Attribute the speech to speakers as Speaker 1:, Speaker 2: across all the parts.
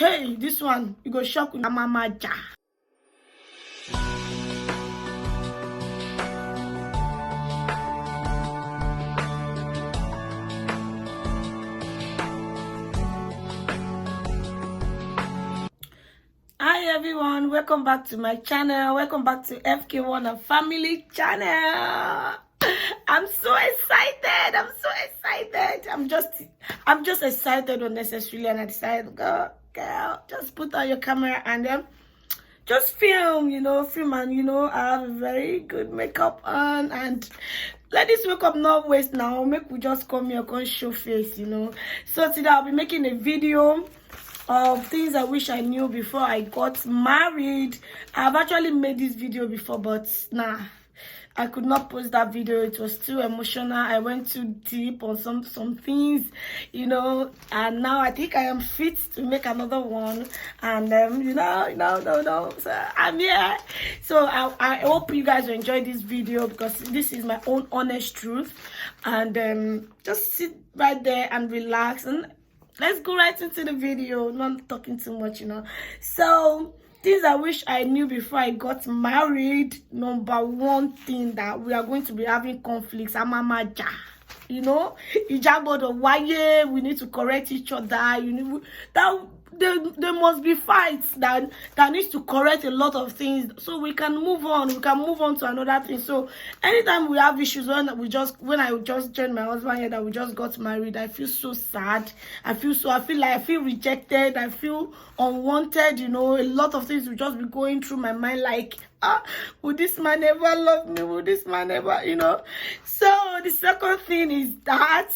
Speaker 1: Hey, this one, you go shock with mama ja. Hi everyone, welcome back to my channel. Welcome back to FK1 and Family channel. I'm so excited. I'm just excited unnecessarily, and I decided, girl, just put on your camera and just film, film, and I have a very good makeup on, and let this makeup not waste now. Make we just come here and show face, So today I'll be making a video of things I wish I knew before I got married. I've actually made this video before, but nah, I could not post that video. It was too emotional. I went too deep on some things, and now I think I am fit to make another one. And so I'm here. So I hope you guys will enjoy this video, because this is my own honest truth. And just sit right there and relax, and let's go right into the video. Not talking too much, So things I wish I knew before I got married. Number one thing, that we are going to be having conflicts. Amamaja. Ijabodo waye. We need to correct each other. That there must be fights that needs to correct a lot of things, so we can move on. We can move on to another thing. So anytime we have issues, when I just joined my husband here, that we just got married, I feel so sad. I feel rejected. I feel unwanted. A lot of things will just be going through my mind, like, would this man ever love me? Would this man ever, So the second thing is that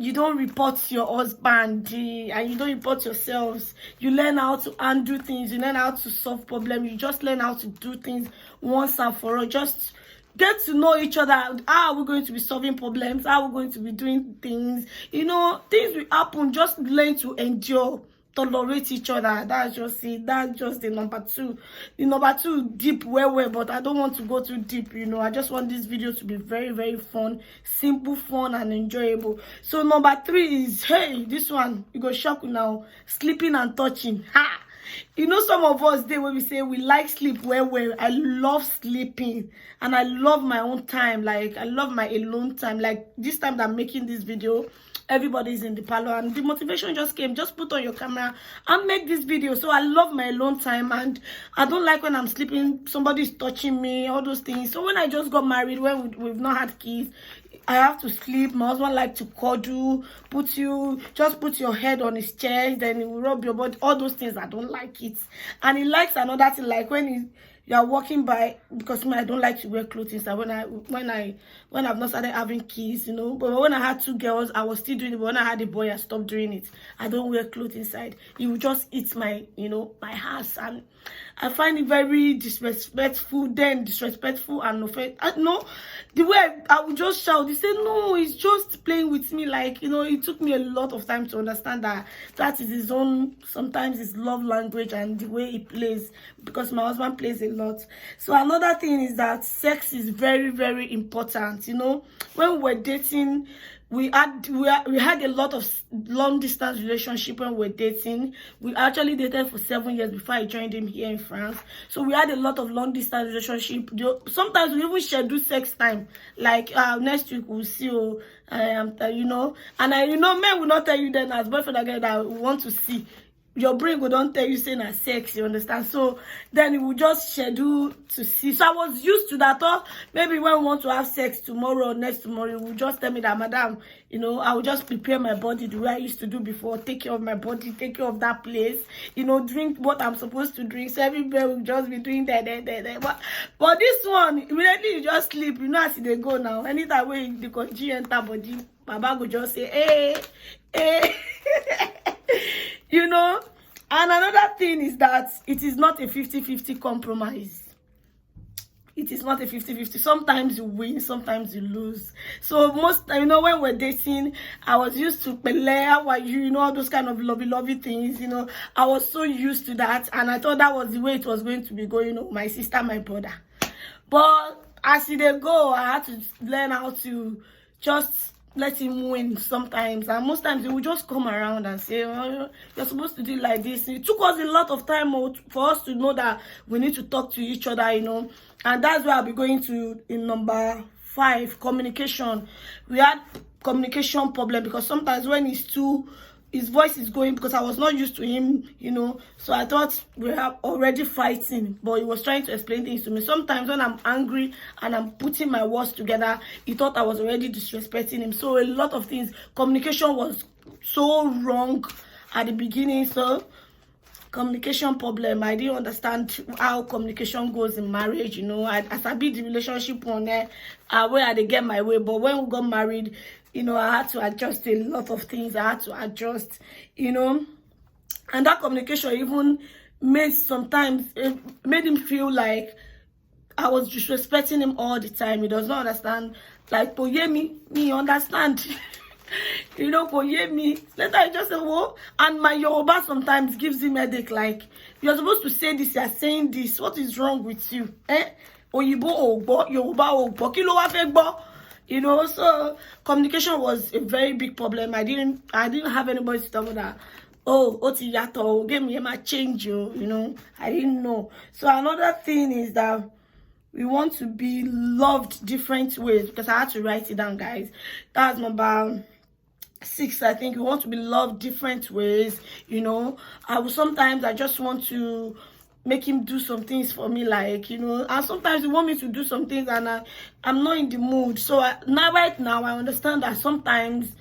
Speaker 1: you don't report your husband, and you don't report yourselves. You learn how to undo things. You learn how to solve problems. You just learn how to do things once and for all. Just get to know each other. How are we going to be solving problems? How are we going to be doing things? Things will happen. Just learn to endure. Tolerate each other. That's just the number two. The number two, deep, well, but I don't want to go too deep. I just want this video to be very, very fun, simple, fun, and enjoyable. So number three is, hey, this one, you go shock now, sleeping and touching. Ha! Some of us, when we say we like sleep well. I love sleeping, and I love my own time. Like, I love my alone time. Like, this time that I'm making this video, everybody's in the parlor, and the motivation just came. Just put on your camera and make this video. So I love my alone time, and I don't like when I'm sleeping, somebody's touching me, all those things. So when I just got married, when we've not had kids, I have to sleep. My husband likes to cuddle, put your head on his chest, then he will rub your body, all those things. I don't like it. And he likes another thing, like when you are walking by, because I don't like to wear clothes inside when I've not started having kids, But when I had two girls, I was still doing it. But when I had a boy, I stopped doing it. I don't wear clothes inside. He will just eat my house, and I find it very disrespectful. And no, the way I would just shout. He said, no, he's just playing with me. Like, it took me a lot of time to understand that is his own, sometimes his love language and the way he plays, because my husband plays a lot. So another thing is that sex is very, very important. When we were dating, we had a lot of long distance relationship. When we were dating, we actually dated for 7 years before I joined him here in France. So we had a lot of long distance relationship. Sometimes we even schedule sex time, like next week we'll see you, and men will not tell you then, as boyfriend again, that we want to see. Your brain will don't tell you saying a sex, you understand? So then it will just schedule to see. So I was used to that. Or maybe when we want to have sex tomorrow or next tomorrow, you will just tell me that, madam, I will just prepare my body the way I used to do before, take care of my body, take care of that place, drink what I'm supposed to drink. So everybody will just be doing that. But this one, immediately you just sleep. As they go now. Anytime when the country enter body, Baba will just say, hey. And another thing is that it is not a 50-50 compromise. It is not a 50-50. Sometimes you win, sometimes you lose. So most, when we're dating, I was used to Pele, how are you, all those kind of lovey things, I was so used to that, and I thought that was the way it was going to be going, my sister, my brother. But as they go, I had to learn how to just let him win sometimes, and most times he will just come around and say, oh, you're supposed to do it like this. It took us a lot of time for us to know that we need to talk to each other, you know. And that's where I'll be going to in number 5, communication. We had communication problem because sometimes when his voice is going, because I was not used to him, you know, so I thought we were already fighting, but he was trying to explain things to me. Sometimes when I'm angry and I'm putting my words together, he thought I was already disrespecting him. So a lot of things, communication was so wrong at the beginning. So communication problem, I didn't understand how communication goes in marriage, you know. As I be the relationship on there, where I get my way, but when we got married, you know, I had to adjust a lot of things. I had to adjust, you know. And that communication even made him feel like I was disrespecting him all the time. He does not understand. Like, for me understand. You know, for me. Later I just say, whoa. And my Yoruba sometimes gives him a headache. Like, you're supposed to say this, you're saying this. What is wrong with you? Oyibo ogbo, Yoruba ogbo, kí ló wá fẹ́ gbọ́? You know, so communication was a very big problem. I didn't have anybody to tell me that, oh, oti yato, give me my change, you know. I didn't know. So another thing is that we want to be loved different ways, because I had to write it down, guys. That's number 6, I think. We want to be loved different ways, you know. Sometimes I just want to make him do some things for me, like, you know, and sometimes he want me to do some things and I'm not in the mood. So right now I understand that sometimes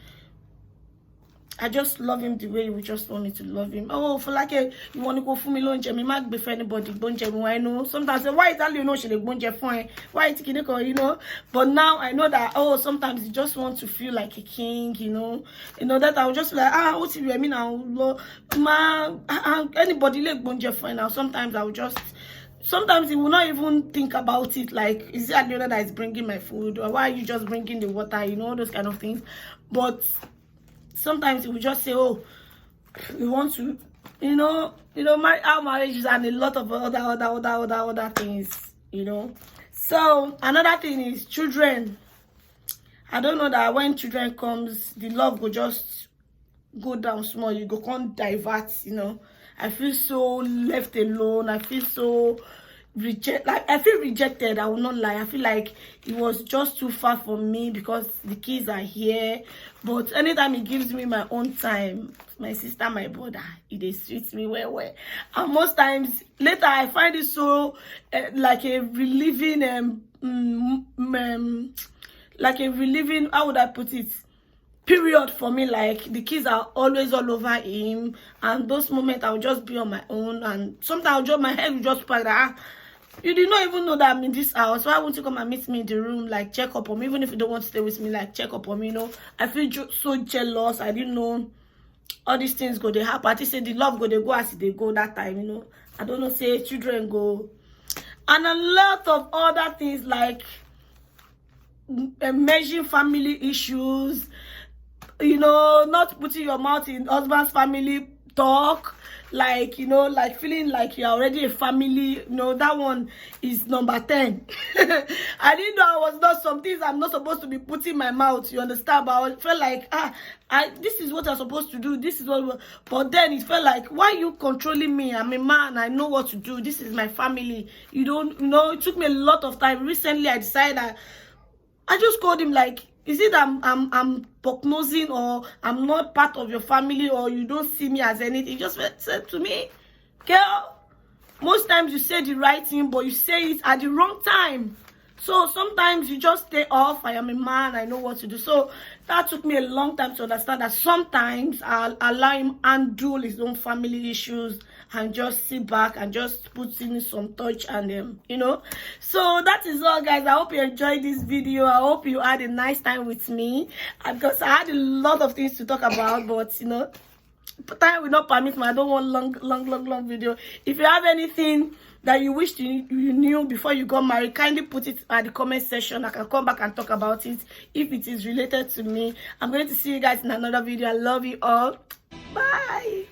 Speaker 1: I just love him the way he would just want me to love him. Oh, for like you want to go for me lunch, me might be for anybody bonje. I know sometimes I say, why is that, you know, she like bonje fine, why is it, you know. But now I know that, oh, sometimes you just want to feel like a king, you know that I will just be like, what's it I mean now, anybody like bonje fine. Now sometimes I will just, sometimes he will not even think about it, like, is it Aliola that is bringing my food, or why are you just bringing the water, you know, those kind of things. But sometimes he will just say, oh, we want to, you know, our marriages and a lot of other things, you know. So another thing is children. I don't know that when children comes, the love will just go down small. You go can't divert, you know. I feel so left alone. I feel so I feel rejected. I will not lie. I feel like it was just too far for me because the kids are here. But anytime he gives me my own time, my sister, my brother, it suits me well. And most times later I find it so like a relieving how would I put it, period for me. Like, the kids are always all over him, and those moments I'll just be on my own, and sometimes my head will just pack that, you did not even know that I'm in this house. Why won't you come and meet me in the room, like check up on me? Even if you don't want to stay with me, like check up on me, you know. I feel so jealous. I didn't know all these things go they happen. I just say the love go they go as they go that time, you know. I don't know, say children go, and a lot of other things like measuring family issues, you know, not putting your mouth in husband's family talk, like, you know, like feeling like you're already a family, you know. That one is number 10. I didn't know I was not, some things I'm not supposed to be putting in my mouth, you understand, but I felt like this is what I'm supposed to do, this is what, but then it felt like, why are you controlling me? I'm a man, I know what to do, this is my family, you don't, you know. It took me a lot of time. Recently I decided I just called him, like, is it I'm prognosing, or I'm not part of your family, or you don't see me as anything? He just said to me, girl, most times you say the right thing, but you say it at the wrong time. So sometimes you just stay off. I am a man, I know what to do. So that took me a long time to understand that sometimes I'll allow him handle his own family issues and just sit back and just put in some touch and you know. So that is all, guys. I hope you enjoyed this video. I hope you had a nice time with me, because I had a lot of things to talk about, but you know, time will not permit me. I don't want long video. If you have anything that you wish you knew before you got married, kindly put it at the comment section. I can come back and talk about it if it is related to me. I'm going to see you guys in another video. I love you all. Bye.